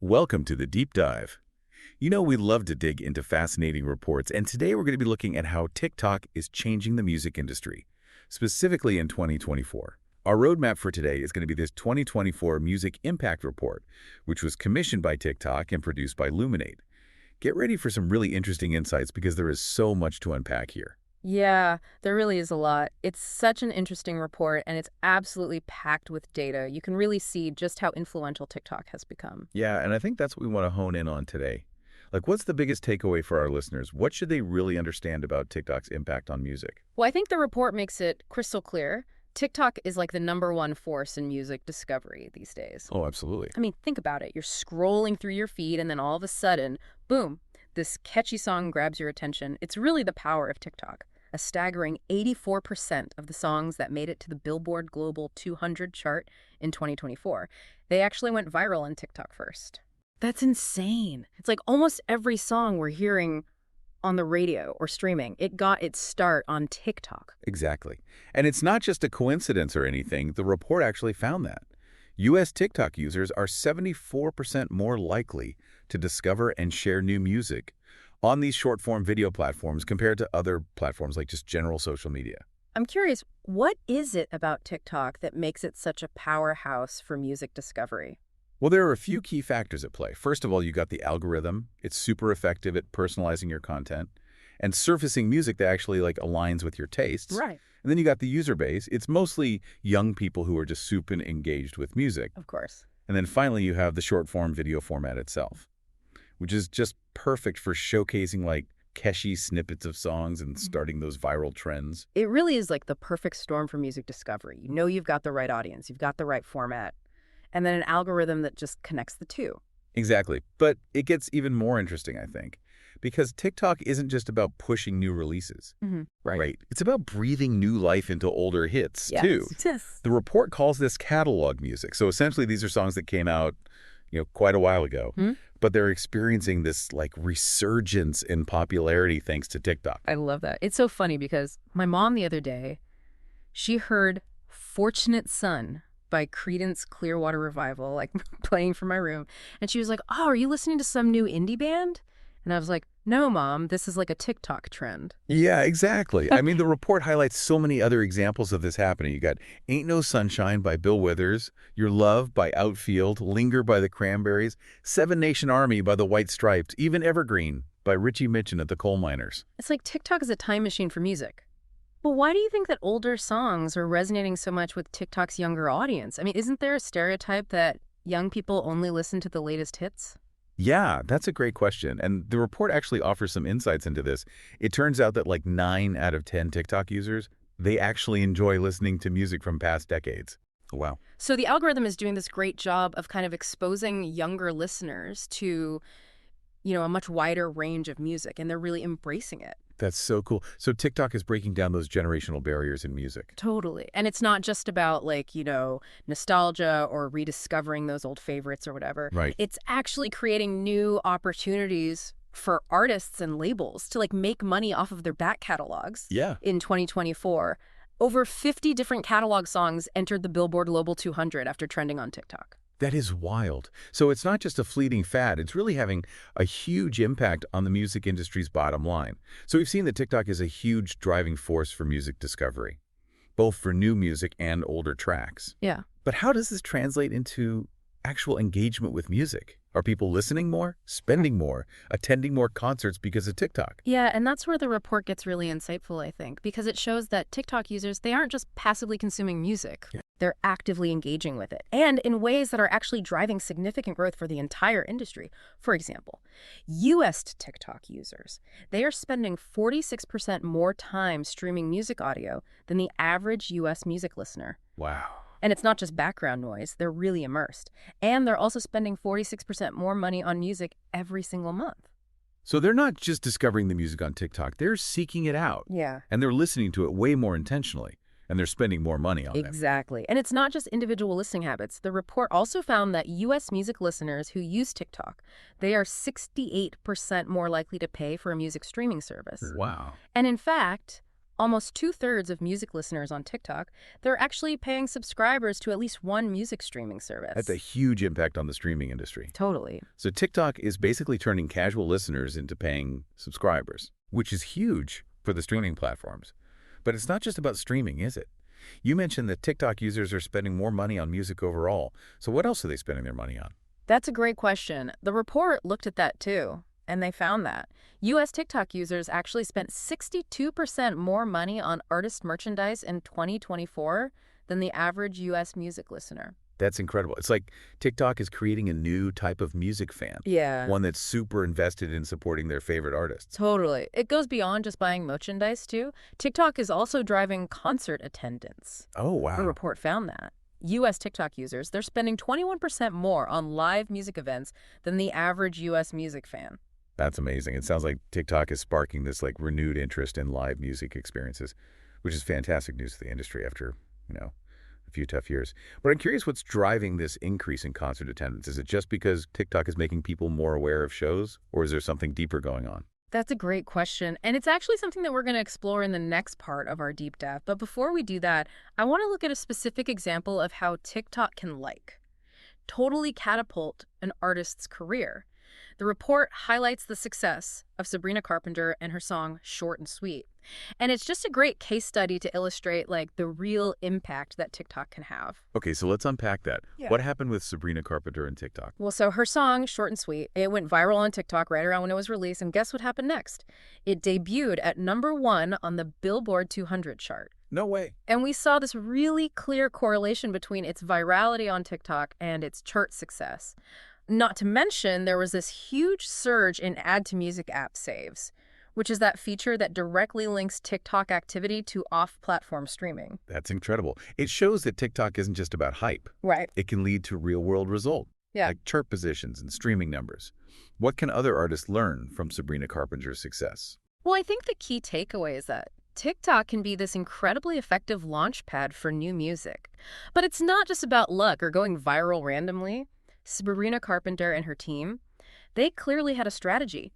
Welcome to the Deep Dive. You know, we love to dig into fascinating reports, and today we're going to be looking at how TikTok is changing the music industry, specifically in 2024. Our roadmap for today is going to be this 2024 Music Impact Report, which was commissioned by TikTok and produced by Luminate. Get ready for some really interesting insights because there is so much to unpack here. Yeah, there really is a lot. It's such an interesting report, and it's absolutely packed with data. You can really see just how influential TikTok has become. Yeah, and I think that's what we want to hone in on today. Like, what's the biggest takeaway for our listeners? What should they really understand about TikTok's impact on music? Well, I think the report makes it crystal clear. TikTok is like the #1 force in music discovery these days. Oh, absolutely. I mean, think about it. You're scrolling through your feed, and then all of a sudden, boom, this catchy song grabs your attention. It's really the power of TikTok. A staggering 84% of the songs that made it to the Billboard Global 200 chart in 2024, they actually went viral on TikTok first. That's insane. It's like almost every song we're hearing on the radio or streaming, it got its start on TikTok. Exactly. And it's not just a coincidence or anything. The report actually found that. U.S. TikTok users are 74% more likely to discover and share new music on these short-form video platforms compared to other platforms like just general social media. I'm curious, what is it about TikTok that makes it such a powerhouse for music discovery? Well, there are a few key factors at play. First of all, you got the algorithm. It's super effective at personalizing your content and surfacing music that actually aligns with your tastes. Right. And then you got the user base. It's mostly young people who are just super engaged with music. Of course. And then finally, you have the short-form video format itself, which is just perfect for showcasing catchy snippets of songs and starting those viral trends. It really is like the perfect storm for music discovery. You know you've got the right audience, you've got the right format, and then an algorithm that just connects the two. Exactly. But it gets even more interesting, I think, because TikTok isn't just about pushing new releases. Right. It's about breathing new life into older hits, too. Yes. The report calls this catalog music. So essentially, these are songs that came out quite a while ago, but they're experiencing this resurgence in popularity thanks to TikTok. I love that. It's so funny because my mom the other day, she heard Fortunate Son by Creedence Clearwater Revival, playing from my room. And she was like, "Oh, are you listening to some new indie band?" And I was like, "No, Mom, this is like a TikTok trend." Yeah, exactly. I mean, the report highlights so many other examples of this happening. You got Ain't No Sunshine by Bill Withers, Your Love by Outfield, Linger by the Cranberries, Seven Nation Army by the White Stripes, even Evergreen by Richie Mitchen at the Coal Miners. It's like TikTok is a time machine for music. But why do you think that older songs are resonating so much with TikTok's younger audience? I mean, isn't there a stereotype that young people only listen to the latest hits? Yeah, that's a great question. And the report actually offers some insights into this. It turns out that 9 out of 10 TikTok users, they actually enjoy listening to music from past decades. Wow. So the algorithm is doing this great job of kind of exposing younger listeners to, a much wider range of music, and they're really embracing it. That's so cool. So TikTok is breaking down those generational barriers in music. Totally. And it's not just about nostalgia or rediscovering those old favorites or whatever. Right. It's actually creating new opportunities for artists and labels to make money off of their back catalogs. Yeah. In 2024, over 50 different catalog songs entered the Billboard Global 200 after trending on TikTok. That is wild. So it's not just a fleeting fad. It's really having a huge impact on the music industry's bottom line. So we've seen that TikTok is a huge driving force for music discovery, both for new music and older tracks. Yeah. But how does this translate into actual engagement with music? Are people listening more, spending more, attending more concerts because of TikTok? Yeah, and that's where the report gets really insightful, I think, because it shows that TikTok users, they aren't just passively consuming music. Yeah. They're actively engaging with it, and in ways that are actually driving significant growth for the entire industry. For example, U.S. TikTok users, they are spending 46% more time streaming music audio than the average U.S. music listener. Wow. And it's not just background noise, they're really immersed. And they're also spending 46% more money on music every single month. So they're not just discovering the music on TikTok, they're seeking it out. Yeah. And they're listening to it way more intentionally. And they're spending more money on it. Exactly. And it's not just individual listening habits. The report also found that U.S. music listeners who use TikTok, they are 68% more likely to pay for a music streaming service. Wow. And in fact, Almost two-thirds of music listeners on TikTok, they're actually paying subscribers to at least one music streaming That's a service. huge impact on the streaming industry. Totally. So TikTok is basically turning casual listeners into paying subscribers, which is huge for the streaming platforms. But it's not just about streaming, is it? You mentioned that TikTok users are spending more money on music overall. So what else are they spending their money on? That's a great question. The report looked at that too, and they found that U.S. TikTok users actually spent 62% more money on artist merchandise in 2024 than the average U.S. music listener. That's incredible. It's like TikTok is creating a new type of music fan, Yeah. one that's super invested in supporting their favorite artists. Totally. It goes beyond just buying merchandise too. TikTok is also driving concert attendance. Oh, A wow. report found that. U.S. TikTok users, they're spending 21% more on live music events than the average U.S. music fan. That's amazing. It sounds like TikTok is sparking this renewed interest in live music experiences, which is fantastic news for the industry after, a few tough years. But I'm curious what's driving this increase in concert attendance. Is it just because TikTok is making people more aware of shows, or is there something deeper going on? That's a great question, and it's actually something that we're going to explore in the next part of our deep dive. But before we do that, I want to look at a specific example of how TikTok can totally catapult an artist's career. The report highlights the success of Sabrina Carpenter and her song Short and Sweet. And it's just a great case study to illustrate the real impact that TikTok can have. Okay, so let's unpack that. Yeah. What happened with Sabrina Carpenter and TikTok? Well, so her song, Short and Sweet, it went viral on TikTok right around when it was released, and guess what happened next? It debuted at #1 on the Billboard 200 chart. No way. And we saw this really clear correlation between its virality on TikTok and its chart success. Not to mention, there was this huge surge in add-to-music app saves, which is that feature that directly links TikTok activity to off-platform streaming. That's incredible. It shows that TikTok isn't just about hype. Right. It can lead to real-world results, Yeah. like chart positions and streaming numbers. What can other artists learn from Sabrina Carpenter's success? Well, I think the key takeaway is that TikTok can be this incredibly effective launchpad for new music. But it's not just about luck or going viral randomly. Sabrina Carpenter and her team, they clearly had a strategy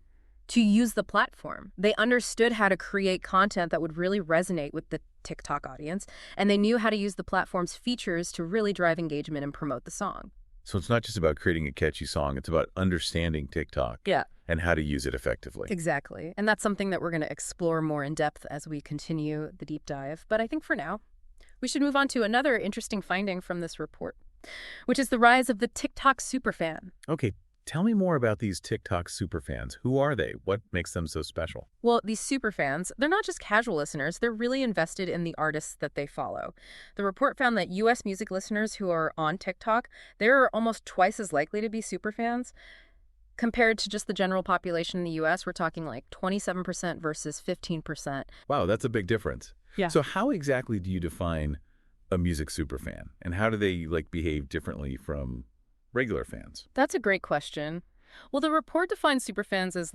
to use the platform. They understood how to create content that would really resonate with the TikTok audience, and they knew how to use the platform's features to really drive engagement and promote the song. So it's not just about creating a catchy song. It's about understanding TikTok Yeah. and how to use it effectively. Exactly. And that's something that we're going to explore more in depth as we continue the deep dive. But I think for now, we should move on to another interesting finding from this report, which is the rise of the TikTok superfan. Okay, tell me more about these TikTok superfans. Who are they? What makes them so special? Well, these superfans, they're not just casual listeners, they're really invested in the artists that they follow. The report found that U.S. music listeners who are on TikTok, they're almost twice as likely to be superfans. Compared to just the general population in the U.S., we're talking 27% versus 15%. Wow, that's a big difference. Yeah. So how exactly do you define a music superfan? And how do they behave differently from regular fans? That's a great question. Well, the report defines superfans as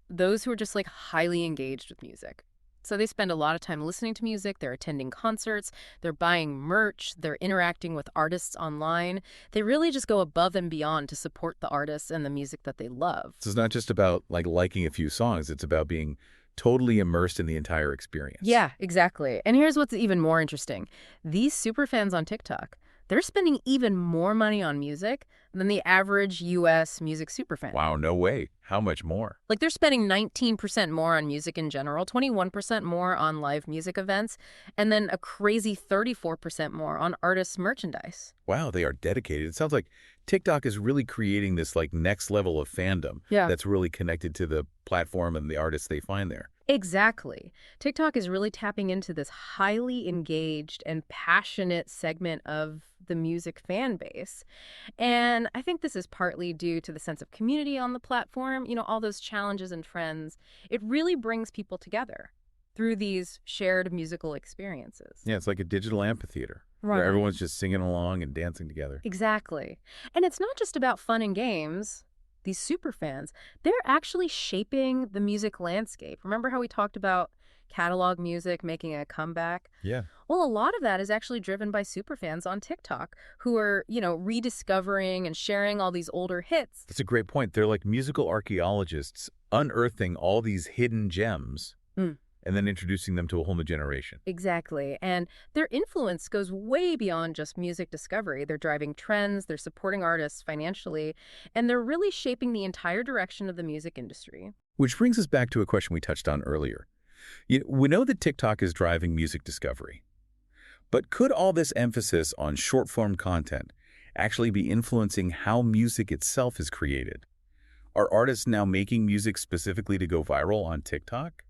those who are just highly engaged with music. So they spend a lot of time listening to music, they're attending concerts, they're buying merch, they're interacting with artists online. They really just go above and beyond to support the artists and the music that they love. So it's not just about liking a few songs. It's about being totally immersed in the entire experience. Yeah, exactly. And here's what's even more interesting. These superfans on TikTok, they're spending even more money on music than the average U.S. music superfan. Wow, no way. How much more? They're spending 19% more on music in general, 21% more on live music events, and then a crazy 34% more on artists' merchandise. Wow, they are dedicated. It sounds like TikTok is really creating this next level of fandom that's really connected to the platform and the artists they find there. Exactly. TikTok is really tapping into this highly engaged and passionate segment of the music fan base. And I think this is partly due to the sense of community on the platform, all those challenges and trends. It really brings people together through these shared musical experiences. Yeah, it's like a digital amphitheater Right. where everyone's just singing along and dancing together. Exactly. And it's not just about fun and games. These superfans, they're actually shaping the music landscape. Remember how we talked about catalog music making a comeback? Yeah. Well, a lot of that is actually driven by superfans on TikTok who are, rediscovering and sharing all these older hits. That's a great point. They're like musical archaeologists unearthing all these hidden gems and then introducing them to a whole new generation. Exactly. And their influence goes way beyond just music discovery. They're driving trends, they're supporting artists financially, and they're really shaping the entire direction of the music industry. Which brings us back to a question we touched on earlier. We know that TikTok is driving music discovery. But could all this emphasis on short-form content actually be influencing how music itself is created? Are artists now making music specifically to go viral on TikTok?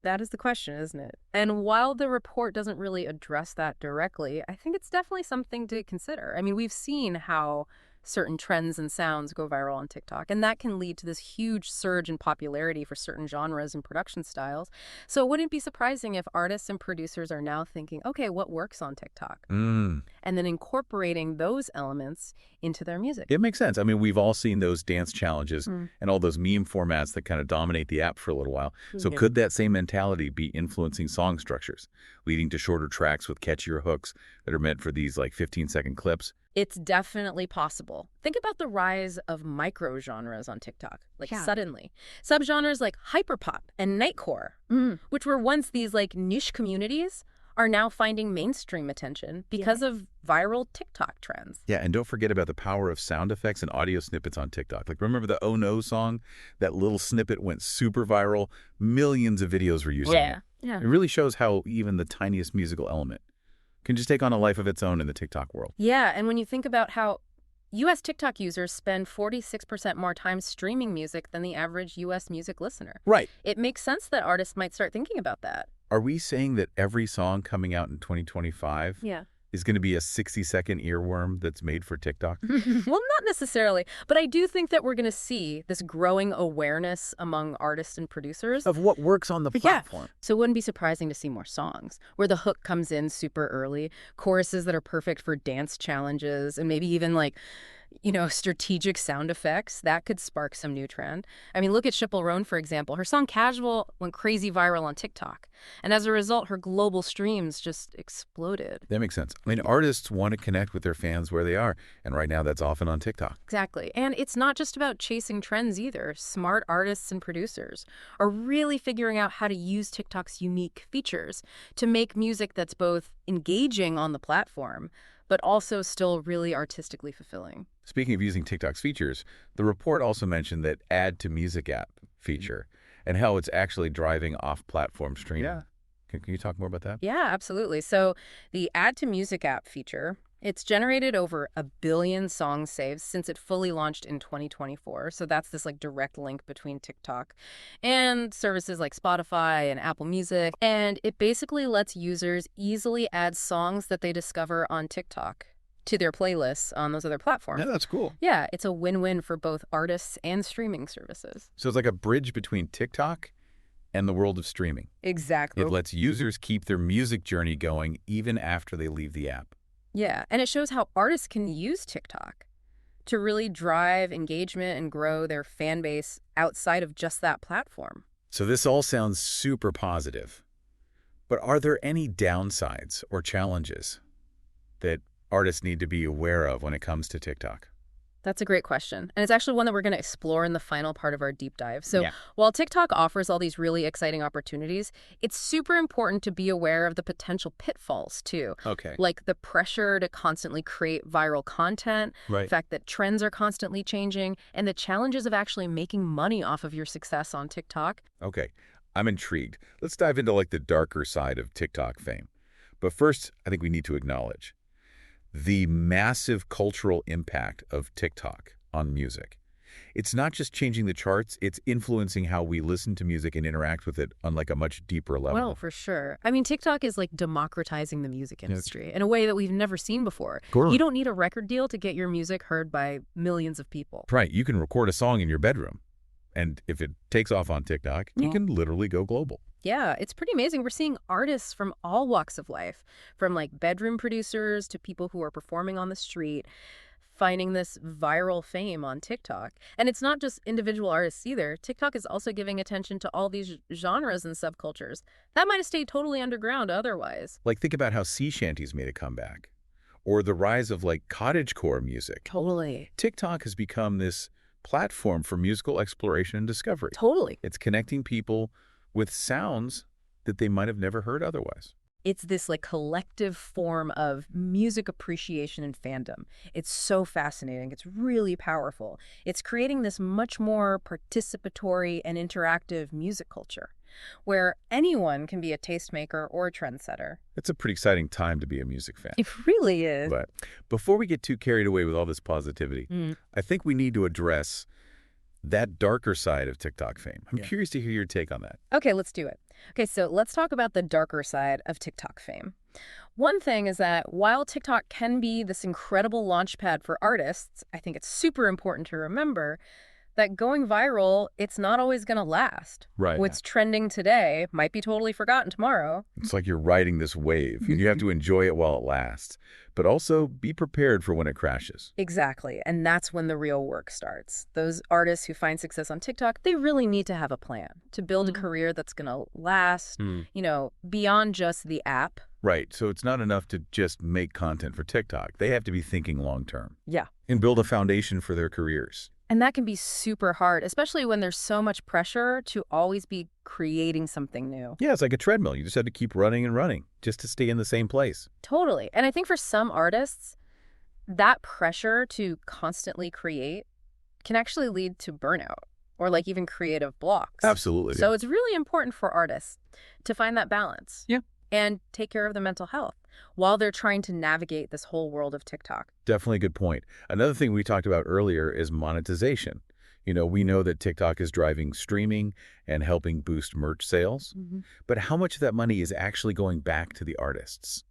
That is the question, isn't it? And while the report doesn't really address that directly, I think it's definitely something to consider. I mean, we've seen how certain trends and sounds go viral on TikTok, and that can lead to this huge surge in popularity for certain genres and production styles. So it wouldn't be surprising if artists and producers are now thinking, okay, what works on TikTok? And then incorporating those elements into their music. It makes sense. I mean, we've all seen those dance challenges Mm. and all those meme formats that kind of dominate the app for a little while. So Yeah. could that same mentality be influencing song structures, leading to shorter tracks with catchier hooks that are meant for these like 15-second clips? It's definitely possible. Think about the rise of micro-genres on TikTok, Yeah. suddenly. Subgenres like hyperpop and nightcore, which were once these niche communities, are now finding mainstream attention because of viral TikTok trends. Yeah, and don't forget about the power of sound effects and audio snippets on TikTok. Like, remember the Oh No song? That little snippet went super viral. Millions of videos were using it. Yeah. It really shows how even the tiniest musical element can just take on a life of its own in the TikTok world. Yeah, and when you think about how U.S. TikTok users spend 46% more time streaming music than the average U.S. music listener, Right. it makes sense that artists might start thinking about that. Are we saying that every song coming out in 2025 Yeah. is going to be a 60-second earworm that's made for TikTok? Well, not necessarily, but I do think that we're going to see this growing awareness among artists and producers. Of what works on the platform. So it wouldn't be surprising to see more songs where the hook comes in super early, choruses that are perfect for dance challenges, and maybe even strategic sound effects. That could spark some new trend. I mean, look at Shipple Roan, for example. Her song Casual went crazy viral on TikTok. And as a result, her global streams just exploded. That makes sense. I mean, artists want to connect with their fans where they are, and right now that's often on TikTok. Exactly. And it's not just about chasing trends either. Smart artists and producers are really figuring out how to use TikTok's unique features to make music that's both engaging on the platform, but also still really artistically fulfilling. Speaking of using TikTok's features, the report also mentioned that Add to Music app feature and how it's actually driving off-platform streaming. Yeah. Can you talk more about that? Yeah, absolutely. So the Add to Music app feature, it's generated over 1 billion song saves since it fully launched in 2024. So that's this direct link between TikTok and services like Spotify and Apple Music. And it basically lets users easily add songs that they discover on TikTok to their playlists on those other platforms. Yeah, that's cool. Yeah, it's a win-win for both artists and streaming services. So it's like a bridge between TikTok and the world of streaming. Exactly. It lets users keep their music journey going even after they leave the app. Yeah, and it shows how artists can use TikTok to really drive engagement and grow their fan base outside of just that platform. So this all sounds super positive. But are there any downsides or challenges that artists need to be aware of when it comes to TikTok? That's a great question. And it's actually one that we're going to explore in the final part of our deep dive. So Yeah. while TikTok offers all these really exciting opportunities, it's super important to be aware of the potential pitfalls too. Okay. Like the pressure to constantly create viral content, Right. the fact that trends are constantly changing, and the challenges of actually making money off of your success on TikTok. Okay. I'm intrigued. Let's dive into the darker side of TikTok fame. But first, I think we need to acknowledge the massive cultural impact of TikTok on music. It's not just changing the charts, it's influencing how we listen to music and interact with it on a much deeper level. Well, for sure. I mean, TikTok is democratizing the music industry in a way that we've never seen before. Totally. You don't need a record deal to get your music heard by millions of people. Right. You can record a song in your bedroom. And if it takes off on TikTok, you can literally go global. Yeah, it's pretty amazing. We're seeing artists from all walks of life, from bedroom producers to people who are performing on the street, finding this viral fame on TikTok. And it's not just individual artists either. TikTok is also giving attention to all these genres and subcultures that might have stayed totally underground otherwise. Think about how sea shanties made a comeback, or the rise of cottagecore music. Totally. TikTok has become this platform for musical exploration and discovery. Totally. It's connecting people with sounds that they might have never heard otherwise. It's this like collective form of music appreciation and fandom. It's so fascinating. It's really powerful. It's creating this much more participatory and interactive music culture where anyone can be a tastemaker or a trendsetter. It's a pretty exciting time to be a music fan. It really is. But before we get too carried away with all this positivity, I think we need to address that darker side of TikTok fame. I'm curious to hear your take on that. Okay, let's do it. Okay, so let's talk about the darker side of TikTok fame. One thing is that while TikTok can be this incredible launchpad for artists, I think it's super important to remember that going viral, it's not always going to last. Right. What's trending today might be totally forgotten tomorrow. It's like you're riding this wave, and you have to enjoy it while it lasts, but also be prepared for when it crashes. Exactly, and that's when the real work starts. Those artists who find success on TikTok, they really need to have a plan to build a career that's going to last, beyond just the app. Right, so it's not enough to just make content for TikTok. They have to be thinking long-term. Yeah. And build a foundation for their careers. And that can be super hard, especially when there's so much pressure to always be creating something new. Yeah, it's like a treadmill. You just have to keep running and running just to stay in the same place. Totally. And I think for some artists, that pressure to constantly create can actually lead to burnout or like even creative blocks. Absolutely. So it's really important for artists to find that balance. Yeah. And take care of their mental health while they're trying to navigate this whole world of TikTok. Definitely a good point. Another thing we talked about earlier is monetization. We know that TikTok is driving streaming and helping boost merch sales. But how much of that money is actually going back to the artists?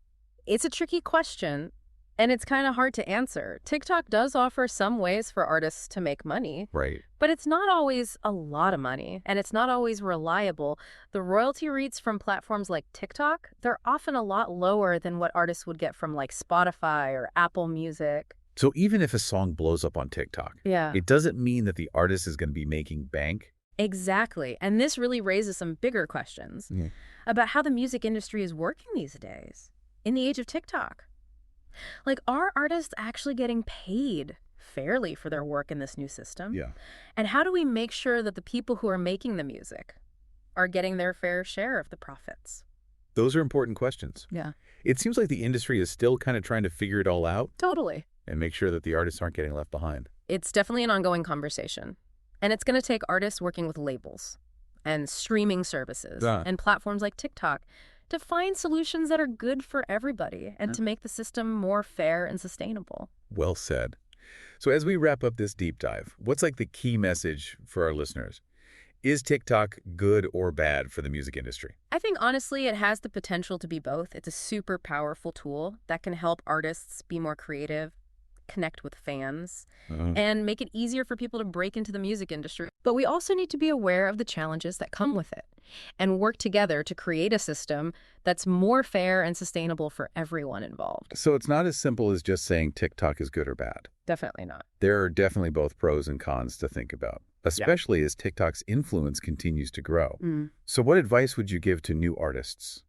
It's a tricky question, and it's kind of hard to answer. TikTok does offer some ways for artists to make money. Right. But it's not always a lot of money, and it's not always reliable. The royalty rates from platforms like TikTok, they're often a lot lower than what artists would get from like Spotify or Apple Music. So even if a song blows up on TikTok, Yeah. it doesn't mean that the artist is going to be making bank. Exactly. And this really raises some bigger questions about how the music industry is working these days in the age of TikTok. Like, are artists actually getting paid fairly for their work in this new system? Yeah. And how do we make sure that the people who are making the music are getting their fair share of the profits? Those are important questions. Yeah. It seems like the industry is still kind of trying to figure it all out Totally. and make sure that the artists aren't getting left behind. It's definitely an ongoing conversation. And it's going to take artists working with labels and streaming services and platforms like TikTok to find solutions that are good for everybody and to make the system more fair and sustainable. Well said. So as we wrap up this deep dive, what's like the key message for our listeners? Is TikTok good or bad for the music industry? I think, honestly, it has the potential to be both. It's a super powerful tool that can help artists be more creative, connect with fans, and make it easier for people to break into the music industry. But we also need to be aware of the challenges that come with it and work together to create a system that's more fair and sustainable for everyone involved. So it's not as simple as just saying TikTok is good or bad. Definitely not. There are definitely both pros and cons to think about, especially as TikTok's influence continues to grow. So what advice would you give to new artists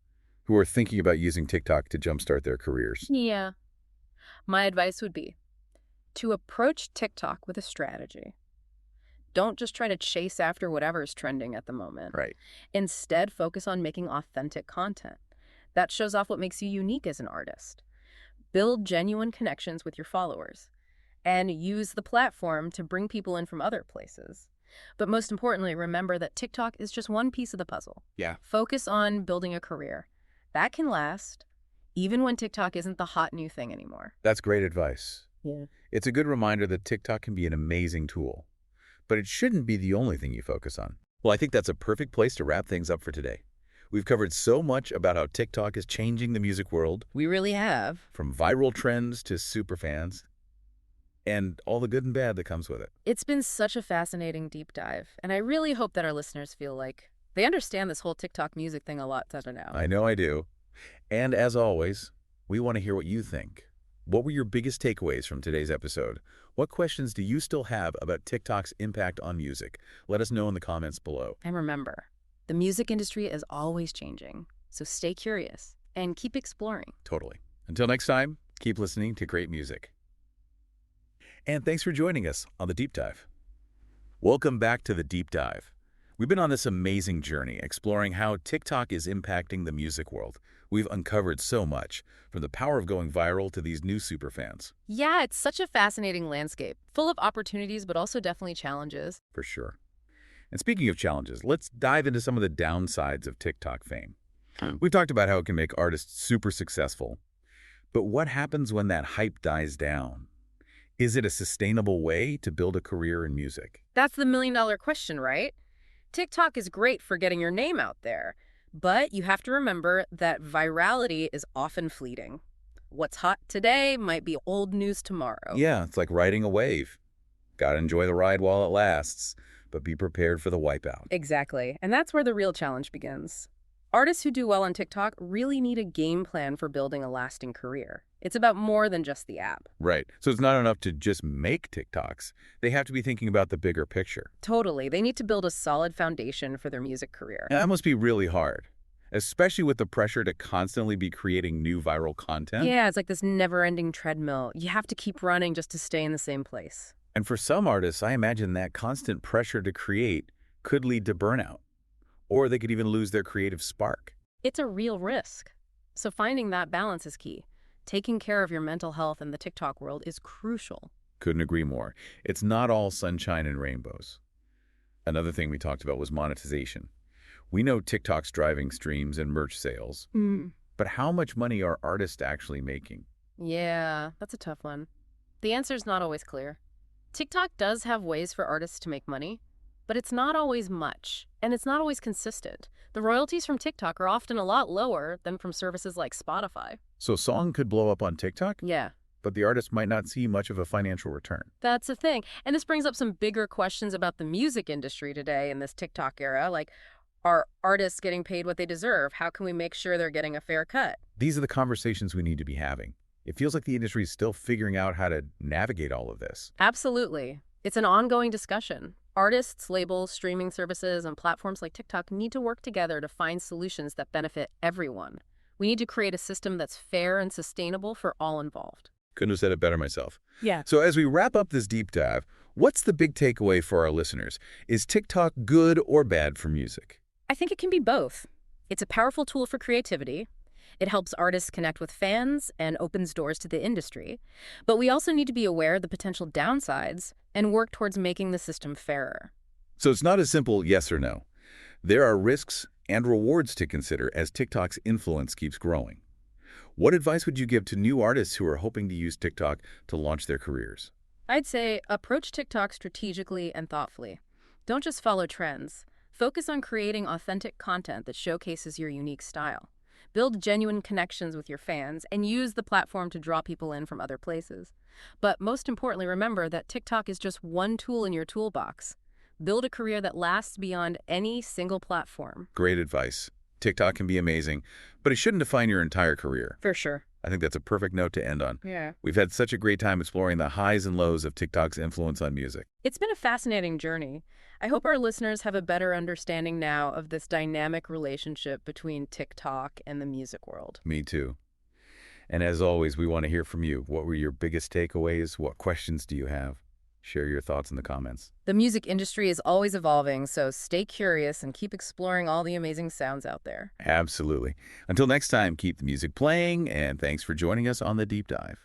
who are thinking about using TikTok to jumpstart their careers? Yeah. My advice would be to approach TikTok with a strategy. Don't just try to chase after whatever's trending at the moment. Right. Instead, focus on making authentic content. That shows off what makes you unique as an artist. Build genuine connections with your followers and use the platform to bring people in from other places. But most importantly, remember that TikTok is just one piece of the puzzle. Yeah. Focus on building a career. That can last, even when TikTok isn't the hot new thing anymore. That's great advice. Yeah. It's a good reminder that TikTok can be an amazing tool, but it shouldn't be the only thing you focus on. Well, I think that's a perfect place to wrap things up for today. We've covered so much about how TikTok is changing the music world, We really have. from viral trends to superfans, and all the good and bad that comes with it. It's been such a fascinating deep dive, and I really hope that our listeners feel like they understand this whole TikTok music thing a lot better now. I know I do. And as always, we want to hear what you think. What were your biggest takeaways from today's episode? What questions do you still have about TikTok's impact on music? Let us know in the comments below. And remember, the music industry is always changing, so stay curious and keep exploring. Totally. Until next time, keep listening to great music. And thanks for joining us on The Deep Dive. Welcome back to The Deep Dive. We've been on this amazing journey exploring how TikTok is impacting the music world. We've uncovered so much, from the power of going viral to these new superfans. Yeah, it's such a fascinating landscape, full of opportunities, but also definitely challenges. For sure. And speaking of challenges, let's dive into some of the downsides of TikTok fame. We've talked about how it can make artists super successful. But what happens when that hype dies down? Is it a sustainable way to build a career in music? That's the million-dollar question, right? TikTok is great for getting your name out there, but you have to remember that virality is often fleeting. What's hot today might be old news tomorrow. Yeah, it's like riding a wave. Gotta enjoy the ride while it lasts, but be prepared for the wipeout. Exactly, and that's where the real challenge begins. Artists who do well on TikTok really need a game plan for building a lasting career. It's about more than just the app. Right. So it's not enough to just make TikToks. They have to be thinking about the bigger picture. Totally. They need to build a solid foundation for their music career. And that must be really hard, especially with the pressure to constantly be creating new viral content. Yeah, it's like this never-ending treadmill. You have to keep running just to stay in the same place. And for some artists, I imagine that constant pressure to create could lead to burnout, or they could even lose their creative spark. It's a real risk. So finding that balance is key. Taking care of your mental health in the TikTok world is crucial. Couldn't agree more. It's not all sunshine and rainbows. Another thing we talked about was monetization. We know TikTok's driving streams and merch sales, but how much money are artists actually making? Yeah, that's a tough one. The answer's not always clear. TikTok does have ways for artists to make money, but it's not always much, and it's not always consistent. The royalties from TikTok are often a lot lower than from services like Spotify. So a song could blow up on TikTok, Yeah, but the artist might not see much of a financial return. that's the thing. And this brings up some bigger questions about the music industry today in this TikTok era. Like, are artists getting paid what they deserve? How can we make sure they're getting a fair cut? These are the conversations we need to be having. It feels like the industry is still figuring out how to navigate all of this. Absolutely. It's an ongoing discussion. Artists, labels, streaming services, and platforms like TikTok need to work together to find solutions that benefit everyone. We need to create a system that's fair and sustainable for all involved. Couldn't have said it better myself. Yeah. So as we wrap up this deep dive, what's the big takeaway for our listeners? Is TikTok good or bad for music? I think it can be both. It's a powerful tool for creativity. It helps artists connect with fans and opens doors to the industry. But we also need to be aware of the potential downsides and work towards making the system fairer. So it's not a simple yes or no. There are risks and rewards to consider as TikTok's influence keeps growing. What advice would you give to new artists who are hoping to use TikTok to launch their careers? I'd say approach TikTok strategically and thoughtfully. Don't just follow trends. Focus on creating authentic content that showcases your unique style. Build genuine connections with your fans and use the platform to draw people in from other places. But most importantly, remember that TikTok is just one tool in your toolbox. Build a career that lasts beyond any single platform. Great advice. TikTok can be amazing, but it shouldn't define your entire career. For sure. I think that's a perfect note to end on. Yeah. We've had such a great time exploring the highs and lows of TikTok's influence on music. It's been a fascinating journey. I hope our listeners have a better understanding now of this dynamic relationship between TikTok and the music world. Me too. And as always, we want to hear from you. What were your biggest takeaways? What questions do you have? Share your thoughts in the comments. The music industry is always evolving, so stay curious and keep exploring all the amazing sounds out there. Absolutely. Until next time, keep the music playing, and thanks for joining us on The Deep Dive.